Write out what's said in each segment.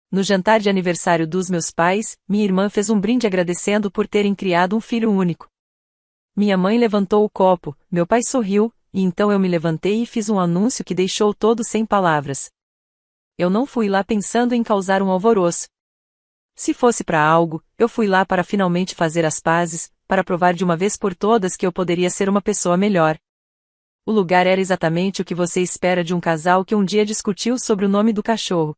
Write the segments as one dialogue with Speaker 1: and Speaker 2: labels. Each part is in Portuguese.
Speaker 1: No jantar de aniversário dos meus pais, minha irmã fez um brinde agradecendo por terem criado um filho único. Minha mãe levantou o copo, meu pai sorriu, e então eu me levantei e fiz um anúncio que deixou todos sem palavras. Eu não fui lá pensando em causar um alvoroço. Se fosse para algo, eu fui lá para finalmente fazer as pazes, para provar de uma vez por todas que eu poderia ser uma pessoa melhor. O lugar era exatamente o que você espera de um casal que um dia discutiu sobre o nome do cachorro.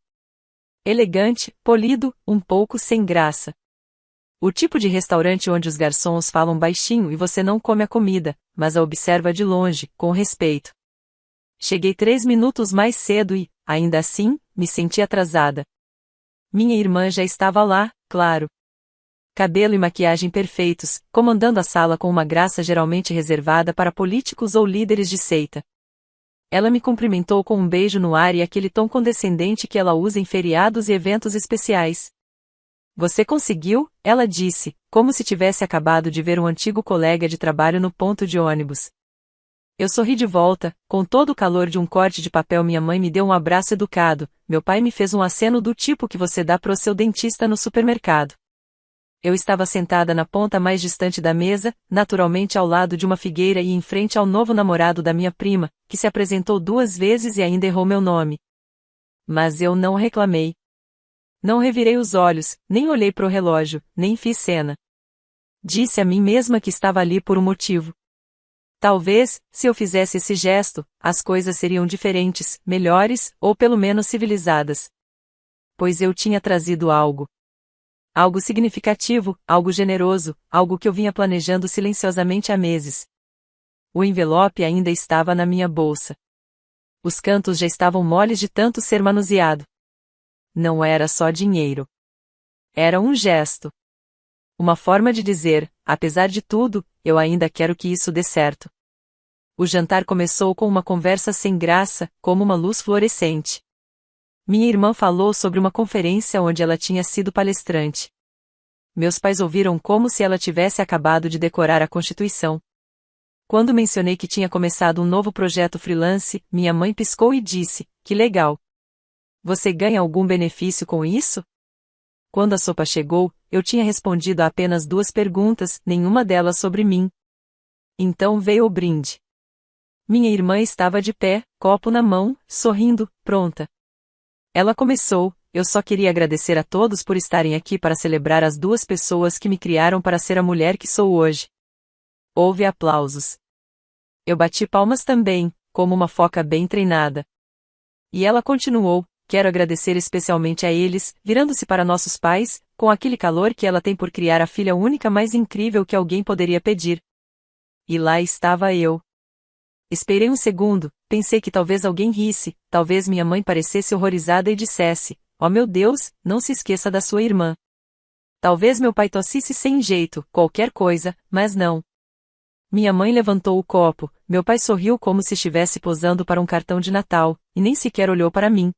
Speaker 1: Elegante, polido, um pouco sem graça. O tipo de restaurante onde os garçons falam baixinho e você não come a comida, mas a observa de longe, com respeito. Cheguei 3 minutos mais cedo e, ainda assim, me senti atrasada. Minha irmã já estava lá, claro. Cabelo e maquiagem perfeitos, comandando a sala com uma graça geralmente reservada para políticos ou líderes de seita. Ela me cumprimentou com um beijo no ar e aquele tom condescendente que ela usa em feriados e eventos especiais. Você conseguiu? Ela disse, como se tivesse acabado de ver um antigo colega de trabalho no ponto de ônibus. Eu sorri de volta, com todo o calor de um corte de papel. Minha mãe me deu um abraço educado, meu pai me fez um aceno do tipo que você dá pro seu dentista no supermercado. Eu estava sentada na ponta mais distante da mesa, naturalmente ao lado de uma figueira e em frente ao novo namorado da minha prima, que se apresentou 2 vezes e ainda errou meu nome. Mas eu não reclamei. Não revirei os olhos, nem olhei pro relógio, nem fiz cena. Disse a mim mesma que estava ali por um motivo. Talvez, se eu fizesse esse gesto, as coisas seriam diferentes, melhores, ou pelo menos civilizadas. Pois eu tinha trazido algo. Algo significativo, algo generoso, algo que eu vinha planejando silenciosamente há meses. O envelope ainda estava na minha bolsa. Os cantos já estavam moles de tanto ser manuseado. Não era só dinheiro. Era um gesto. Uma forma de dizer, apesar de tudo, eu ainda quero que isso dê certo. O jantar começou com uma conversa sem graça, como uma luz fluorescente. Minha irmã falou sobre uma conferência onde ela tinha sido palestrante. Meus pais ouviram como se ela tivesse acabado de decorar a Constituição. Quando mencionei que tinha começado um novo projeto freelance, minha mãe piscou e disse, que legal. Você ganha algum benefício com isso? Quando a sopa chegou, eu tinha respondido a apenas 2 perguntas, nenhuma delas sobre mim. Então veio o brinde. Minha irmã estava de pé, copo na mão, sorrindo, pronta. Ela começou, eu só queria agradecer a todos por estarem aqui para celebrar as 2 pessoas que me criaram para ser a mulher que sou hoje. Houve aplausos. Eu bati palmas também, como uma foca bem treinada. E ela continuou, quero agradecer especialmente a eles, virando-se para nossos pais, com aquele calor que ela tem por criar a filha única mais incrível que alguém poderia pedir. E lá estava eu. Esperei um segundo, pensei que talvez alguém risse, talvez minha mãe parecesse horrorizada e dissesse, oh meu Deus, não se esqueça da sua irmã. Talvez meu pai tossisse sem jeito, qualquer coisa, mas não. Minha mãe levantou o copo, meu pai sorriu como se estivesse posando para um cartão de Natal, e nem sequer olhou para mim.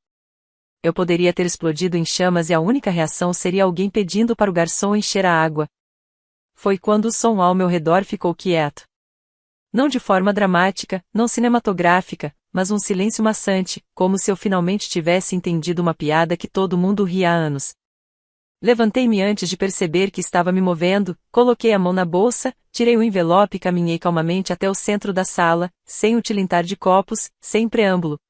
Speaker 1: Eu poderia ter explodido em chamas e a única reação seria alguém pedindo para o garçom encher a água. Foi quando o som ao meu redor ficou quieto. Não de forma dramática, não cinematográfica, mas um silêncio maçante, como se eu finalmente tivesse entendido uma piada que todo mundo ria há anos. Levantei-me antes de perceber que estava me movendo, coloquei a mão na bolsa, tirei o envelope e caminhei calmamente até o centro da sala, sem o tilintar de copos, sem preâmbulo.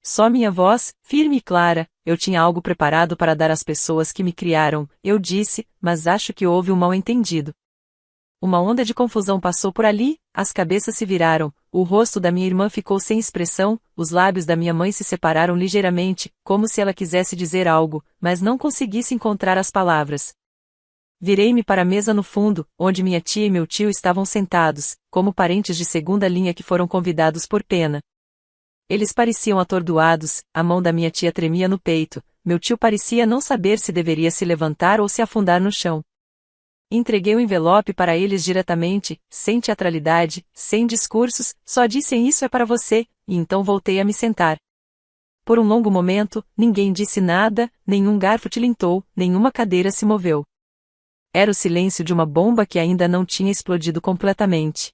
Speaker 1: Só minha voz, firme e clara, eu tinha algo preparado para dar às pessoas que me criaram, eu disse, mas acho que houve um mal-entendido. Uma onda de confusão passou por ali, as cabeças se viraram, o rosto da minha irmã ficou sem expressão, os lábios da minha mãe se separaram ligeiramente, como se ela quisesse dizer algo, mas não conseguisse encontrar as palavras. Virei-me para a mesa no fundo, onde minha tia e meu tio estavam sentados, como parentes de segunda linha que foram convidados por pena. Eles pareciam atordoados, a mão da minha tia tremia no peito, meu tio parecia não saber se deveria se levantar ou se afundar no chão. Entreguei o envelope para eles diretamente, sem teatralidade, sem discursos, só disse isso é para você, e então voltei a me sentar. Por um longo momento, ninguém disse nada, nenhum garfo tilintou, nenhuma cadeira se moveu. Era o silêncio de uma bomba que ainda não tinha explodido completamente.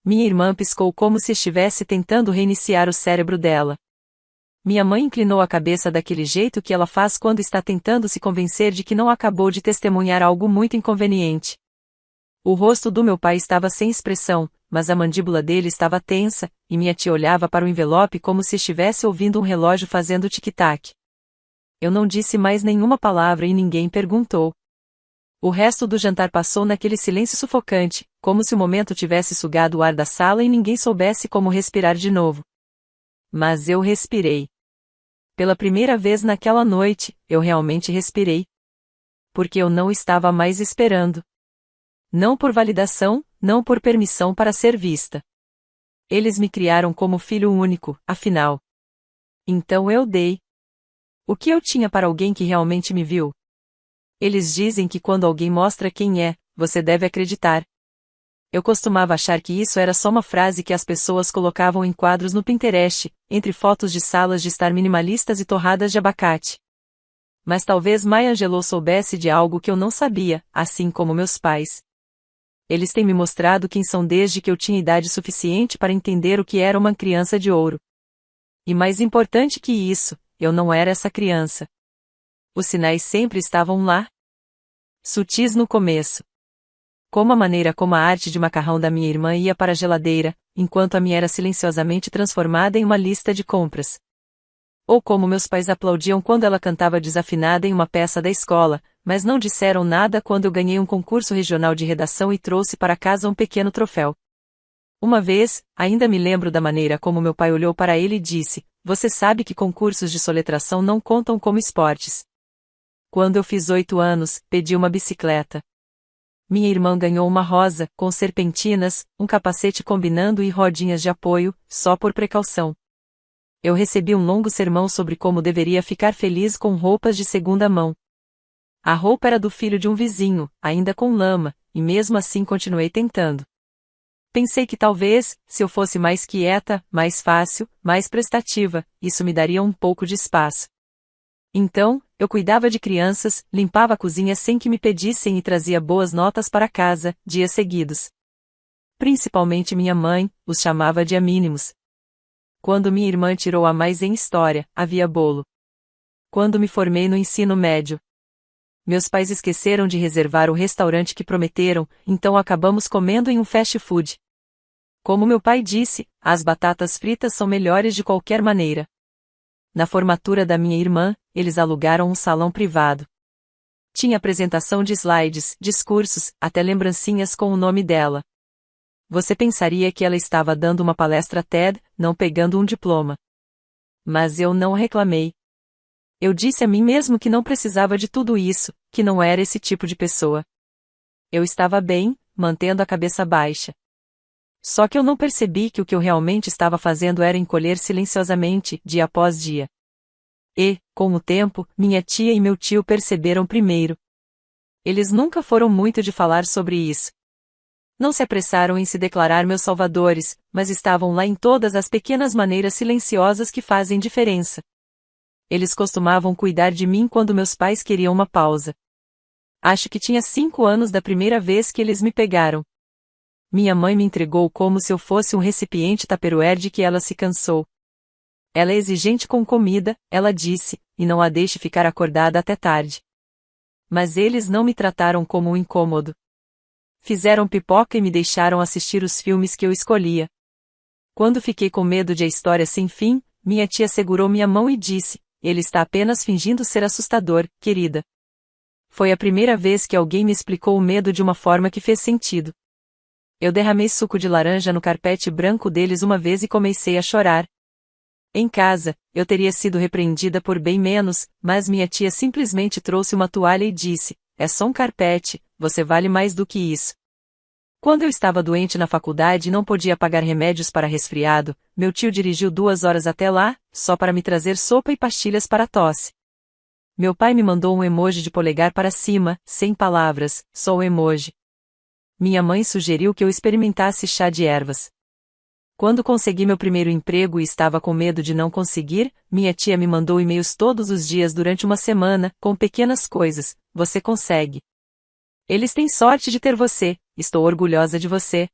Speaker 1: Minha irmã piscou como se estivesse tentando reiniciar o cérebro dela. Minha mãe inclinou a cabeça daquele jeito que ela faz quando está tentando se convencer de que não acabou de testemunhar algo muito inconveniente. O rosto do meu pai estava sem expressão, mas a mandíbula dele estava tensa, e minha tia olhava para o envelope como se estivesse ouvindo um relógio fazendo tic-tac. Eu não disse mais nenhuma palavra e ninguém perguntou. O resto do jantar passou naquele silêncio sufocante, como se o momento tivesse sugado o ar da sala e ninguém soubesse como respirar de novo. Mas eu respirei. Pela primeira vez naquela noite, eu realmente respirei. Porque eu não estava mais esperando. Não por validação, não por permissão para ser vista. Eles me criaram como filho único, afinal. Então eu dei. O que eu tinha para alguém que realmente me viu? Eles dizem que quando alguém mostra quem é, você deve acreditar. Eu costumava achar que isso era só uma frase que as pessoas colocavam em quadros no Pinterest, entre fotos de salas de estar minimalistas e torradas de abacate. Mas talvez Maya Angelou soubesse de algo que eu não sabia, assim como meus pais. Eles têm me mostrado quem são desde que eu tinha idade suficiente para entender o que era uma criança de ouro. E mais importante que isso, eu não era essa criança. Os sinais sempre estavam lá. Sutis no começo. Como a maneira como a arte de macarrão da minha irmã ia para a geladeira, enquanto a minha era silenciosamente transformada em uma lista de compras. Ou como meus pais aplaudiam quando ela cantava desafinada em uma peça da escola, mas não disseram nada quando eu ganhei um concurso regional de redação e trouxe para casa um pequeno troféu. Uma vez, ainda me lembro da maneira como meu pai olhou para ele e disse: "Você sabe que concursos de soletração não contam como esportes." Quando eu fiz 8 anos, pedi uma bicicleta. Minha irmã ganhou uma rosa, com serpentinas, um capacete combinando e rodinhas de apoio, só por precaução. Eu recebi um longo sermão sobre como deveria ficar feliz com roupas de segunda mão. A roupa era do filho de um vizinho, ainda com lama, e mesmo assim continuei tentando. Pensei que talvez, se eu fosse mais quieta, mais fácil, mais prestativa, isso me daria um pouco de espaço. Então, eu cuidava de crianças, limpava a cozinha sem que me pedissem e trazia boas notas para casa, dias seguidos. Principalmente minha mãe, os chamava de amínimos. Quando minha irmã tirou a mais em história, havia bolo. Quando me formei no ensino médio, meus pais esqueceram de reservar o restaurante que prometeram, então acabamos comendo em um fast food. Como meu pai disse, as batatas fritas são melhores de qualquer maneira. Na formatura da minha irmã, eles alugaram um salão privado. Tinha apresentação de slides, discursos, até lembrancinhas com o nome dela. Você pensaria que ela estava dando uma palestra TED, não pegando um diploma. Mas eu não reclamei. Eu disse a mim mesmo que não precisava de tudo isso, que não era esse tipo de pessoa. Eu estava bem, mantendo a cabeça baixa. Só que eu não percebi que o que eu realmente estava fazendo era encolher silenciosamente, dia após dia. E, com o tempo, minha tia e meu tio perceberam primeiro. Eles nunca foram muito de falar sobre isso. Não se apressaram em se declarar meus salvadores, mas estavam lá em todas as pequenas maneiras silenciosas que fazem diferença. Eles costumavam cuidar de mim quando meus pais queriam uma pausa. Acho que tinha 5 anos da primeira vez que eles me pegaram. Minha mãe me entregou como se eu fosse um recipiente tupperware de que ela se cansou. Ela é exigente com comida, ela disse, e não a deixe ficar acordada até tarde. Mas eles não me trataram como um incômodo. Fizeram pipoca e me deixaram assistir os filmes que eu escolhia. Quando fiquei com medo de a história sem fim, minha tia segurou minha mão e disse: "Ele está apenas fingindo ser assustador, querida." Foi a primeira vez que alguém me explicou o medo de uma forma que fez sentido. Eu derramei suco de laranja no carpete branco deles uma vez e comecei a chorar. Em casa, eu teria sido repreendida por bem menos, mas minha tia simplesmente trouxe uma toalha e disse: "É só um carpete, você vale mais do que isso." Quando eu estava doente na faculdade e não podia pagar remédios para resfriado, meu tio dirigiu 2 horas até lá, só para me trazer sopa e pastilhas para tosse. Meu pai me mandou um emoji de polegar para cima, sem palavras, só o emoji. Minha mãe sugeriu que eu experimentasse chá de ervas. Quando consegui meu primeiro emprego e estava com medo de não conseguir, minha tia me mandou e-mails todos os dias durante uma semana, com pequenas coisas: "Você consegue. Eles têm sorte de ter você, estou orgulhosa de você."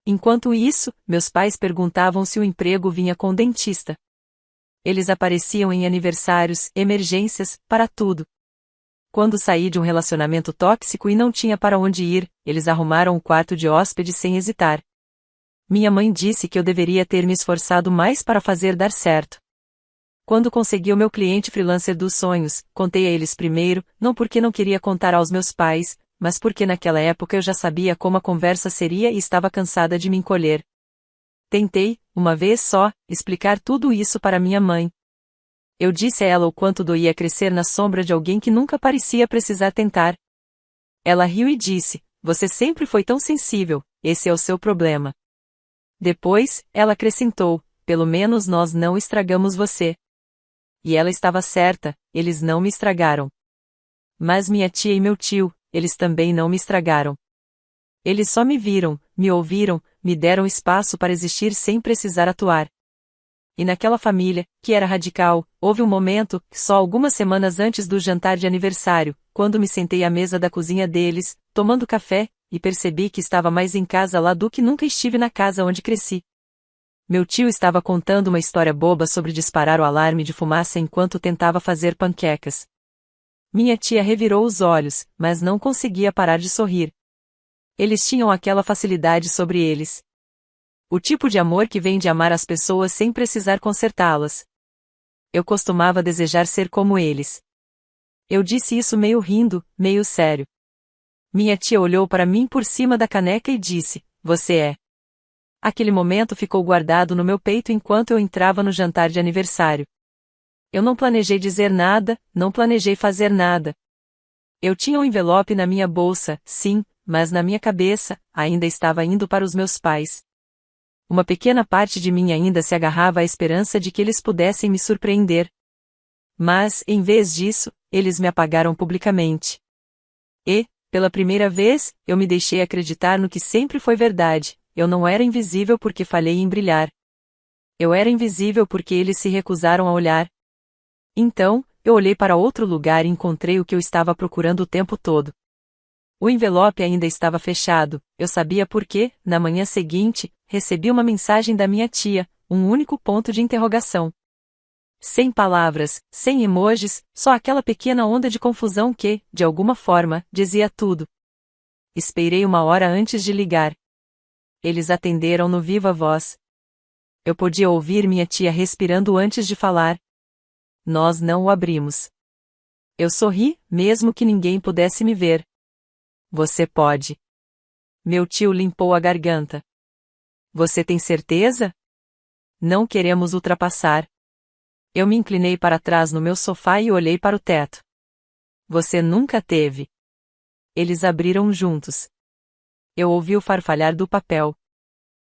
Speaker 1: Enquanto isso, meus pais perguntavam se o emprego vinha com o dentista. Eles apareciam em aniversários, emergências, para tudo. Quando saí de um relacionamento tóxico e não tinha para onde ir, eles arrumaram um quarto de hóspede sem hesitar. Minha mãe disse que eu deveria ter me esforçado mais para fazer dar certo. Quando consegui o meu cliente freelancer dos sonhos, contei a eles primeiro, não porque não queria contar aos meus pais, mas porque naquela época eu já sabia como a conversa seria e estava cansada de me encolher. Tentei, uma vez só, explicar tudo isso para minha mãe. Eu disse a ela o quanto doía crescer na sombra de alguém que nunca parecia precisar tentar. Ela riu e disse: "Você sempre foi tão sensível, esse é o seu problema." Depois, ela acrescentou: "Pelo menos nós não estragamos você." E ela estava certa, eles não me estragaram. Mas minha tia e meu tio, eles também não me estragaram. Eles só me viram, me ouviram, me deram espaço para existir sem precisar atuar. E naquela família, que era radical, houve um momento, só algumas semanas antes do jantar de aniversário, quando me sentei à mesa da cozinha deles, tomando café, e percebi que estava mais em casa lá do que nunca estive na casa onde cresci. Meu tio estava contando uma história boba sobre disparar o alarme de fumaça enquanto tentava fazer panquecas. Minha tia revirou os olhos, mas não conseguia parar de sorrir. Eles tinham aquela facilidade sobre eles. O tipo de amor que vem de amar as pessoas sem precisar consertá-las. Eu costumava desejar ser como eles. Eu disse isso meio rindo, meio sério. Minha tia olhou para mim por cima da caneca e disse: "Você é." Aquele momento ficou guardado no meu peito enquanto eu entrava no jantar de aniversário. Eu não planejei dizer nada, não planejei fazer nada. Eu tinha um envelope na minha bolsa, sim, mas na minha cabeça, ainda estava indo para os meus pais. Uma pequena parte de mim ainda se agarrava à esperança de que eles pudessem me surpreender. Mas, em vez disso, eles me apagaram publicamente. E, pela primeira vez, eu me deixei acreditar no que sempre foi verdade: eu não era invisível porque falhei em brilhar. Eu era invisível porque eles se recusaram a olhar. Então, eu olhei para outro lugar e encontrei o que eu estava procurando o tempo todo. O envelope ainda estava fechado, eu sabia porque, na manhã seguinte, recebi uma mensagem da minha tia, um único ponto de interrogação. Sem palavras, sem emojis, só aquela pequena onda de confusão que, de alguma forma, dizia tudo. Esperei 1 hora antes de ligar. Eles atenderam no viva voz. Eu podia ouvir minha tia respirando antes de falar. Nós não o abrimos. Eu sorri, mesmo que ninguém pudesse me ver. Você pode. Meu tio limpou a garganta. Você tem certeza? Não queremos ultrapassar. Eu me inclinei para trás no meu sofá e olhei para o teto. Você nunca teve. Eles abriram juntos. Eu ouvi o farfalhar do papel.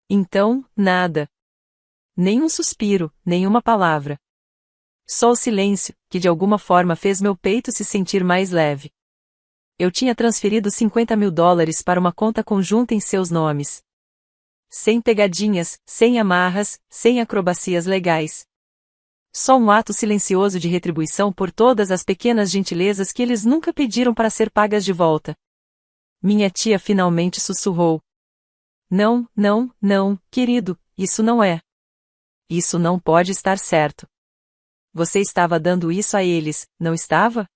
Speaker 1: Então, nada. Nem um suspiro, nenhuma palavra. Só o silêncio, que de alguma forma fez meu peito se sentir mais leve. Eu tinha transferido $50.000 para uma conta conjunta em seus nomes. Sem pegadinhas, sem amarras, sem acrobacias legais. Só um ato silencioso de retribuição por todas as pequenas gentilezas que eles nunca pediram para ser pagas de volta. Minha tia finalmente sussurrou. Não, não, não, querido, isso não é. Isso não pode estar certo. Você estava dando isso a eles, não estava?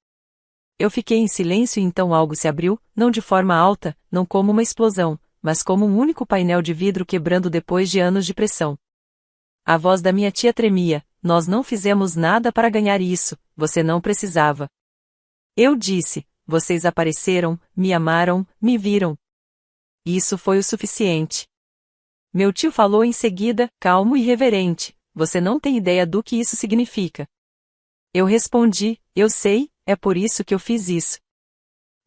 Speaker 1: Eu fiquei em silêncio e então algo se abriu, não de forma alta, não como uma explosão, mas como um único painel de vidro quebrando depois de anos de pressão. A voz da minha tia tremia: "Nós não fizemos nada para ganhar isso, você não precisava." Eu disse: "Vocês apareceram, me amaram, me viram." Isso foi o suficiente. Meu tio falou em seguida, calmo e reverente: "Você não tem ideia do que isso significa." Eu respondi: "Eu sei, é por isso que eu fiz isso."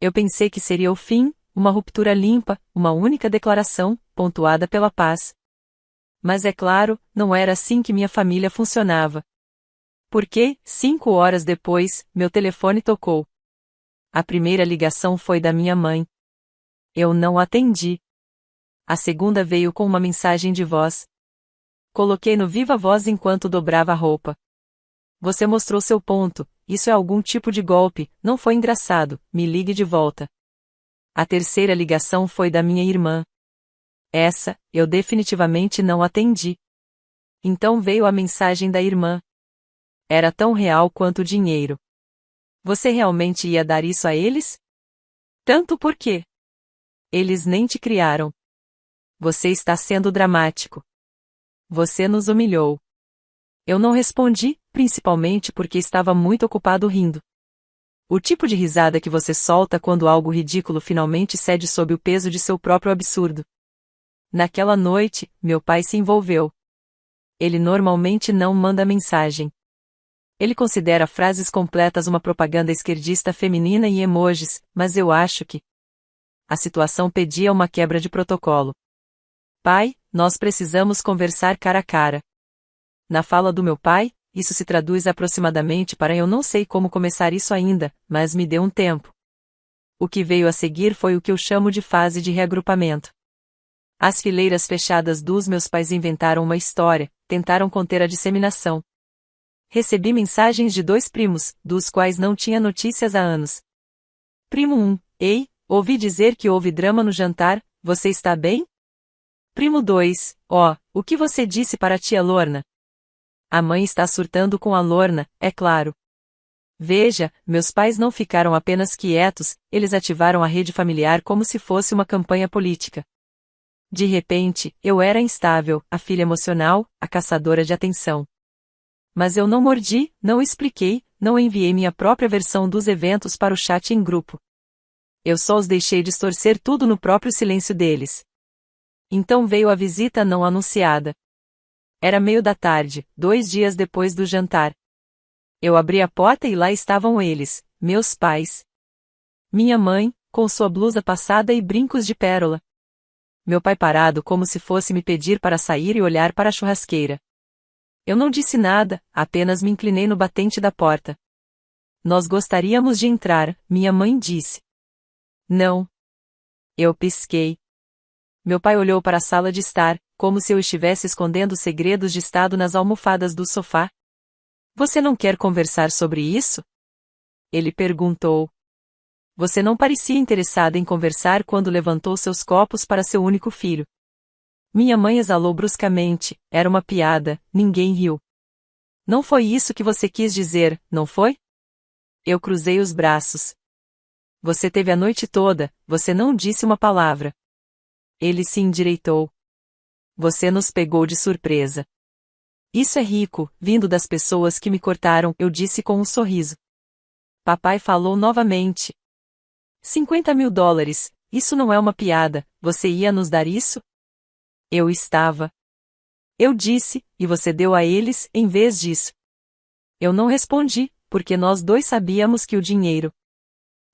Speaker 1: Eu pensei que seria o fim, uma ruptura limpa, uma única declaração, pontuada pela paz. Mas é claro, não era assim que minha família funcionava. Porque, 5 horas depois, meu telefone tocou. A primeira ligação foi da minha mãe. Eu não atendi. A segunda veio com uma mensagem de voz. Coloquei no viva voz enquanto dobrava a roupa. Você mostrou seu ponto, isso é algum tipo de golpe, não foi engraçado, me ligue de volta. A terceira ligação foi da minha irmã. Essa, eu definitivamente não atendi. Então veio a mensagem da irmã. Era tão real quanto o dinheiro. Você realmente ia dar isso a eles? Tanto por quê? Eles nem te criaram. Você está sendo dramático. Você nos humilhou. Eu não respondi, principalmente porque estava muito ocupado rindo. O tipo de risada que você solta quando algo ridículo finalmente cede sob o peso de seu próprio absurdo. Naquela noite, meu pai se envolveu. Ele normalmente não manda mensagem. Ele considera frases completas uma propaganda esquerdista feminina e emojis, mas eu acho que a situação pedia uma quebra de protocolo. Pai, nós precisamos conversar cara a cara. Na fala do meu pai, isso se traduz aproximadamente para eu não sei como começar isso ainda, mas me dê um tempo. O que veio a seguir foi o que eu chamo de fase de reagrupamento. As fileiras fechadas dos meus pais inventaram uma história, tentaram conter a disseminação. Recebi mensagens de 2 primos, dos quais não tinha notícias há anos. Primo 1, ei, ouvi dizer que houve drama no jantar, você está bem? Primo 2, ó, o que você disse para a tia Lorna? A mãe está surtando com a Lorna, é claro. Veja, meus pais não ficaram apenas quietos, eles ativaram a rede familiar como se fosse uma campanha política. De repente, eu era instável, a filha emocional, a caçadora de atenção. Mas eu não mordi, não expliquei, não enviei minha própria versão dos eventos para o chat em grupo. Eu só os deixei distorcer tudo no próprio silêncio deles. Então veio a visita não anunciada. Era meio da tarde, 2 dias depois do jantar. Eu abri a porta e lá estavam eles, meus pais. Minha mãe, com sua blusa passada e brincos de pérola. Meu pai parado como se fosse me pedir para sair e olhar para a churrasqueira. Eu não disse nada, apenas me inclinei no batente da porta. Nós gostaríamos de entrar, minha mãe disse. Não. Eu pisquei. Meu pai olhou para a sala de estar, como se eu estivesse escondendo segredos de estado nas almofadas do sofá. Você não quer conversar sobre isso? Ele perguntou. Você não parecia interessada em conversar quando levantou seus copos para seu único filho. Minha mãe exalou bruscamente, era uma piada, ninguém riu. Não foi isso que você quis dizer, não foi? Eu cruzei os braços. Você teve a noite toda, você não disse uma palavra. Ele se endireitou. Você nos pegou de surpresa. Isso é rico, vindo das pessoas que me cortaram, eu disse com um sorriso. Papai falou novamente. $50.000, isso não é uma piada, você ia nos dar isso? Eu estava. Eu disse, e você deu a eles, em vez disso. Eu não respondi, porque nós dois sabíamos que o dinheiro.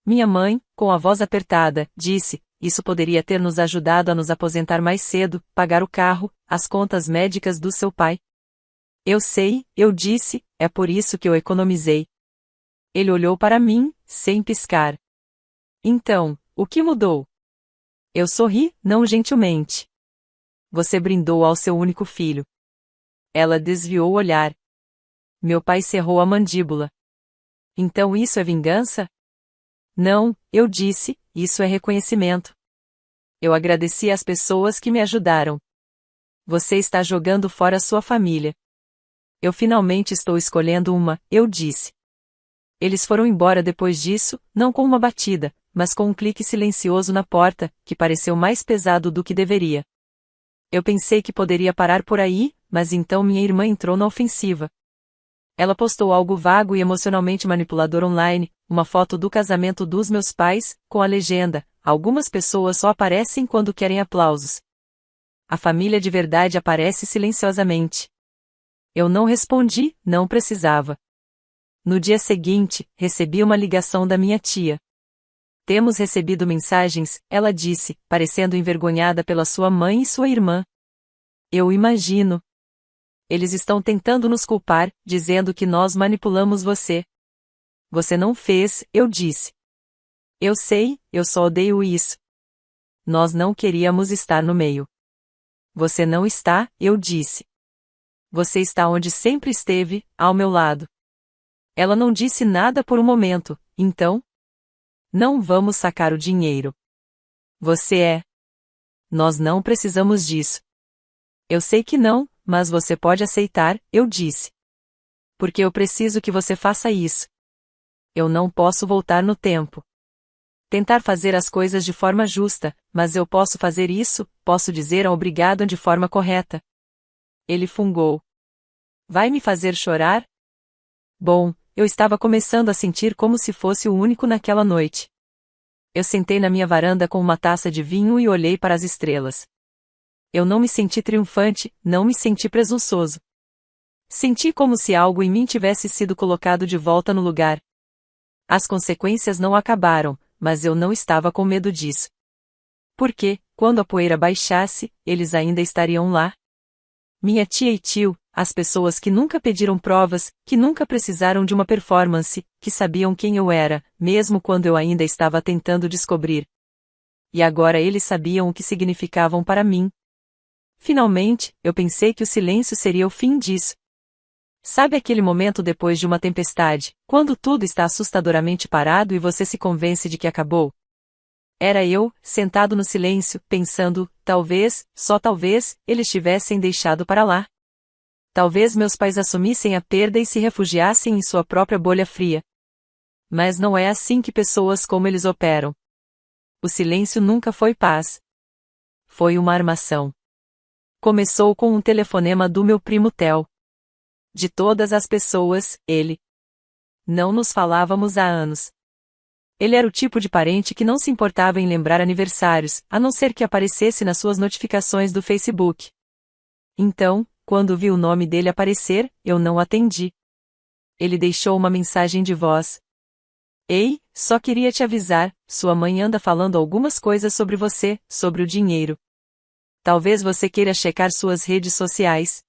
Speaker 1: Minha mãe, com a voz apertada, disse, isso poderia ter nos ajudado a nos aposentar mais cedo, pagar o carro, as contas médicas do seu pai. Eu sei, eu disse, é por isso que eu economizei. Ele olhou para mim, sem piscar. Então, o que mudou? Eu sorri, não gentilmente. Você brindou ao seu único filho. Ela desviou o olhar. Meu pai cerrou a mandíbula. Então isso é vingança? Não, eu disse, isso é reconhecimento. Eu agradeci às pessoas que me ajudaram. Você está jogando fora sua família. Eu finalmente estou escolhendo uma, eu disse. Eles foram embora depois disso, não com uma batida, mas com um clique silencioso na porta, que pareceu mais pesado do que deveria. Eu pensei que poderia parar por aí, mas então minha irmã entrou na ofensiva. Ela postou algo vago e emocionalmente manipulador online, uma foto do casamento dos meus pais, com a legenda: algumas pessoas só aparecem quando querem aplausos. A família de verdade aparece silenciosamente. Eu não respondi, não precisava. No dia seguinte, recebi uma ligação da minha tia. Temos recebido mensagens, ela disse, parecendo envergonhada pela sua mãe e sua irmã. Eu imagino. Eles estão tentando nos culpar, dizendo que nós manipulamos você. Você não fez, eu disse. Eu sei, eu só odeio isso. Nós não queríamos estar no meio. Você não está, eu disse. Você está onde sempre esteve, ao meu lado. Ela não disse nada por um momento, então? Não vamos sacar o dinheiro. Você é. Nós não precisamos disso. Eu sei que não, mas você pode aceitar, eu disse. Porque eu preciso que você faça isso. Eu não posso voltar no tempo. Tentar fazer as coisas de forma justa, mas eu posso fazer isso, posso dizer obrigado de forma correta. Ele fungou. Vai me fazer chorar? Bom, eu estava começando a sentir como se fosse o único naquela noite. Eu sentei na minha varanda com uma taça de vinho e olhei para as estrelas. Eu não me senti triunfante, não me senti presunçoso. Senti como se algo em mim tivesse sido colocado de volta no lugar. As consequências não acabaram, mas eu não estava com medo disso. Porque, quando a poeira baixasse, eles ainda estariam lá. Minha tia e tio, as pessoas que nunca pediram provas, que nunca precisaram de uma performance, que sabiam quem eu era, mesmo quando eu ainda estava tentando descobrir. E agora eles sabiam o que significavam para mim. Finalmente, eu pensei que o silêncio seria o fim disso. Sabe aquele momento depois de uma tempestade, quando tudo está assustadoramente parado e você se convence de que acabou? Era eu, sentado no silêncio, pensando, talvez, só talvez, eles tivessem deixado para lá. Talvez meus pais assumissem a perda e se refugiassem em sua própria bolha fria. Mas não é assim que pessoas como eles operam. O silêncio nunca foi paz. Foi uma armação. Começou com um telefonema do meu primo Theo. De todas as pessoas, ele. Não nos falávamos há anos. Ele era o tipo de parente que não se importava em lembrar aniversários, a não ser que aparecesse nas suas notificações do Facebook. Então, quando vi o nome dele aparecer, eu não atendi. Ele deixou uma mensagem de voz. Ei, só queria te avisar, sua mãe anda falando algumas coisas sobre você, sobre o dinheiro. Talvez você queira checar suas redes sociais.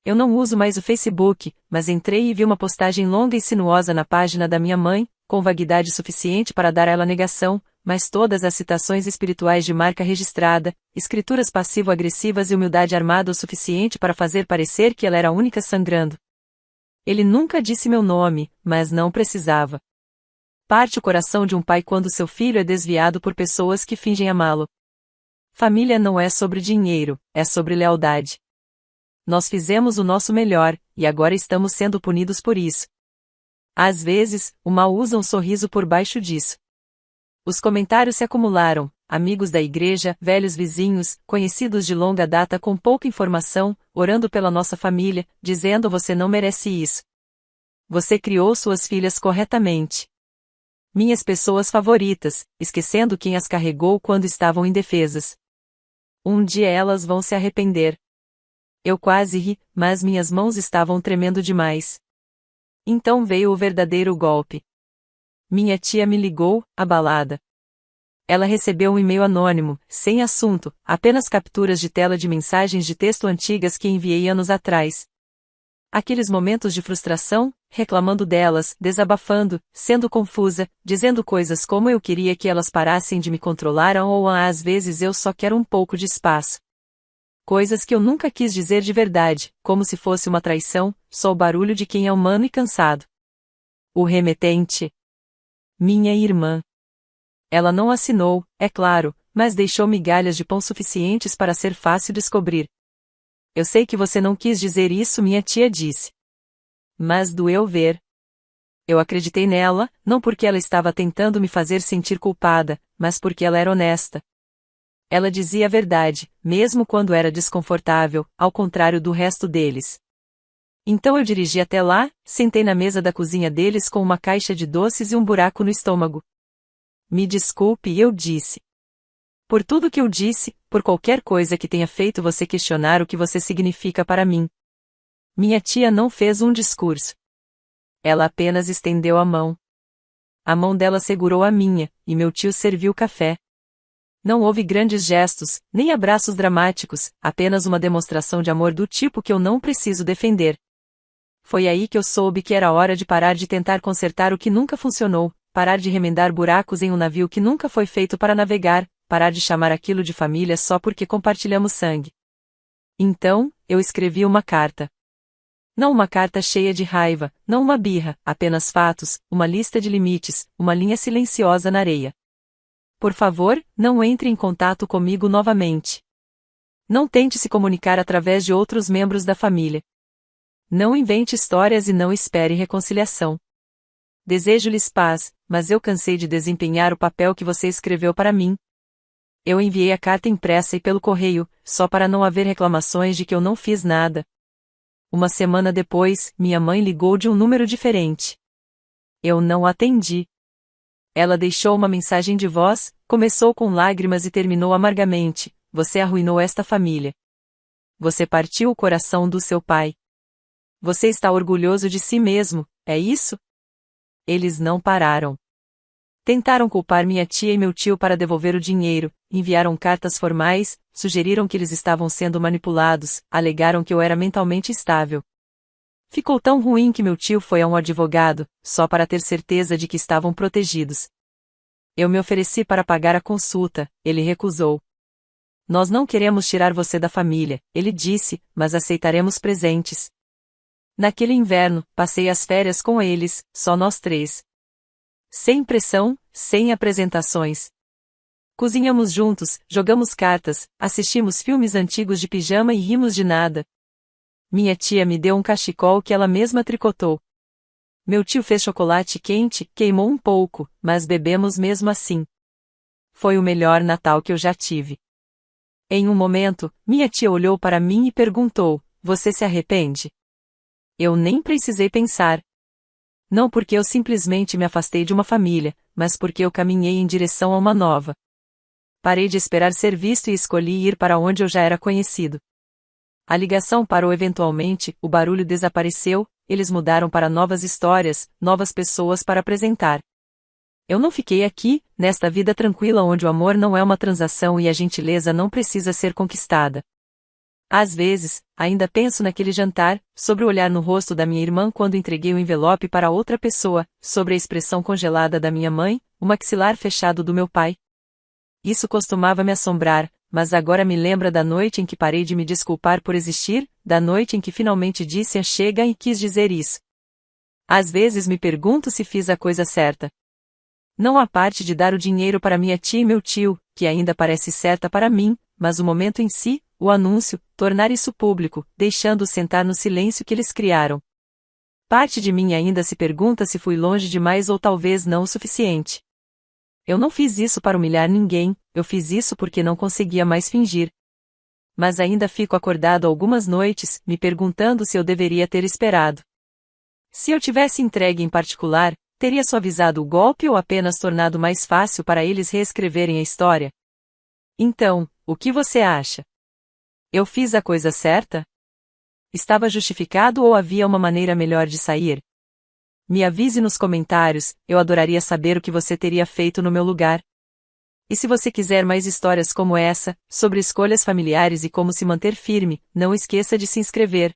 Speaker 1: Eu não uso mais o Facebook, mas entrei e vi uma postagem longa e sinuosa na página da minha mãe, com vaguidade suficiente para dar a ela negação, mas todas as citações espirituais de marca registrada, escrituras passivo-agressivas e humildade armada o suficiente para fazer parecer que ela era a única sangrando. Ele nunca disse meu nome, mas não precisava. Parte o coração de um pai quando seu filho é desviado por pessoas que fingem amá-lo. Família não é sobre dinheiro, é sobre lealdade. Nós fizemos o nosso melhor, e agora estamos sendo punidos por isso. Às vezes, o mal usa um sorriso por baixo disso. Os comentários se acumularam, amigos da igreja, velhos vizinhos, conhecidos de longa data com pouca informação, orando pela nossa família, dizendo você não merece isso. Você criou suas filhas corretamente. Minhas pessoas favoritas, esquecendo quem as carregou quando estavam indefesas. Um dia elas vão se arrepender. Eu quase ri, mas minhas mãos estavam tremendo demais. Então veio o verdadeiro golpe. Minha tia me ligou, abalada. Ela recebeu um e-mail anônimo, sem assunto, apenas capturas de tela de mensagens de texto antigas que enviei anos atrás. Aqueles momentos de frustração, reclamando delas, desabafando, sendo confusa, dizendo coisas como eu queria que elas parassem de me controlar ou às vezes eu só quero um pouco de espaço. Coisas que eu nunca quis dizer de verdade, como se fosse uma traição, só o barulho de quem é humano e cansado. O remetente. Minha irmã. Ela não assinou, é claro, mas deixou migalhas de pão suficientes para ser fácil descobrir. Eu sei que você não quis dizer isso, minha tia disse. Mas doeu ver. Eu acreditei nela, não porque ela estava tentando me fazer sentir culpada, mas porque ela era honesta. Ela dizia a verdade, mesmo quando era desconfortável, ao contrário do resto deles. Então eu dirigi até lá, sentei na mesa da cozinha deles com uma caixa de doces e um buraco no estômago. Me desculpe, eu disse. Por tudo que eu disse, por qualquer coisa que tenha feito você questionar o que você significa para mim. Minha tia não fez um discurso. Ela apenas estendeu a mão. A mão dela segurou a minha, e meu tio serviu café. Não houve grandes gestos, nem abraços dramáticos, apenas uma demonstração de amor do tipo que eu não preciso defender. Foi aí que eu soube que era hora de parar de tentar consertar o que nunca funcionou, parar de remendar buracos em um navio que nunca foi feito para navegar, parar de chamar aquilo de família só porque compartilhamos sangue. Então, eu escrevi uma carta. Não uma carta cheia de raiva, não uma birra, apenas fatos, uma lista de limites, uma linha silenciosa na areia. Por favor, não entre em contato comigo novamente. Não tente se comunicar através de outros membros da família. Não invente histórias e não espere reconciliação. Desejo-lhes paz, mas eu cansei de desempenhar o papel que você escreveu para mim. Eu enviei a carta impressa e pelo correio, só para não haver reclamações de que eu não fiz nada. Uma semana depois, minha mãe ligou de um número diferente. Eu não atendi. Ela deixou uma mensagem de voz, começou com lágrimas e terminou amargamente: você arruinou esta família. Você partiu o coração do seu pai. Você está orgulhoso de si mesmo, é isso? Eles não pararam. Tentaram culpar minha tia e meu tio para devolver o dinheiro, enviaram cartas formais, sugeriram que eles estavam sendo manipulados, alegaram que eu era mentalmente instável. Ficou tão ruim que meu tio foi a um advogado, só para ter certeza de que estavam protegidos. Eu me ofereci para pagar a consulta, ele recusou. Nós não queremos tirar você da família, ele disse, mas aceitaremos presentes. Naquele inverno, passei as férias com eles, só nós três. Sem pressão, sem apresentações. Cozinhamos juntos, jogamos cartas, assistimos filmes antigos de pijama e rimos de nada. Minha tia me deu um cachecol que ela mesma tricotou. Meu tio fez chocolate quente, queimou um pouco, mas bebemos mesmo assim. Foi o melhor Natal que eu já tive. Em um momento, minha tia olhou para mim e perguntou: você se arrepende? Eu nem precisei pensar. Não porque eu simplesmente me afastei de uma família, mas porque eu caminhei em direção a uma nova. Parei de esperar ser visto e escolhi ir para onde eu já era conhecido. A ligação parou eventualmente, o barulho desapareceu, eles mudaram para novas histórias, novas pessoas para apresentar. Eu não fiquei aqui, nesta vida tranquila onde o amor não é uma transação e a gentileza não precisa ser conquistada. Às vezes, ainda penso naquele jantar, sobre o olhar no rosto da minha irmã quando entreguei o envelope para outra pessoa, sobre a expressão congelada da minha mãe, o maxilar fechado do meu pai. Isso costumava me assombrar, mas agora me lembra da noite em que parei de me desculpar por existir, da noite em que finalmente disse a chega e quis dizer isso. Às vezes me pergunto se fiz a coisa certa. Não a parte de dar o dinheiro para minha tia e meu tio, que ainda parece certa para mim, mas o momento em si, o anúncio, tornar isso público, deixando-os sentar no silêncio que eles criaram. Parte de mim ainda se pergunta se fui longe demais ou talvez não o suficiente. Eu não fiz isso para humilhar ninguém, eu fiz isso porque não conseguia mais fingir. Mas ainda fico acordado algumas noites, me perguntando se eu deveria ter esperado. Se eu tivesse entregue em particular, teria suavizado o golpe ou apenas tornado mais fácil para eles reescreverem a história? Então, o que você acha? Eu fiz a coisa certa? Estava justificado ou havia uma maneira melhor de sair? Me avise nos comentários, eu adoraria saber o que você teria feito no meu lugar. E se você quiser mais histórias como essa, sobre escolhas familiares e como se manter firme, não esqueça de se inscrever.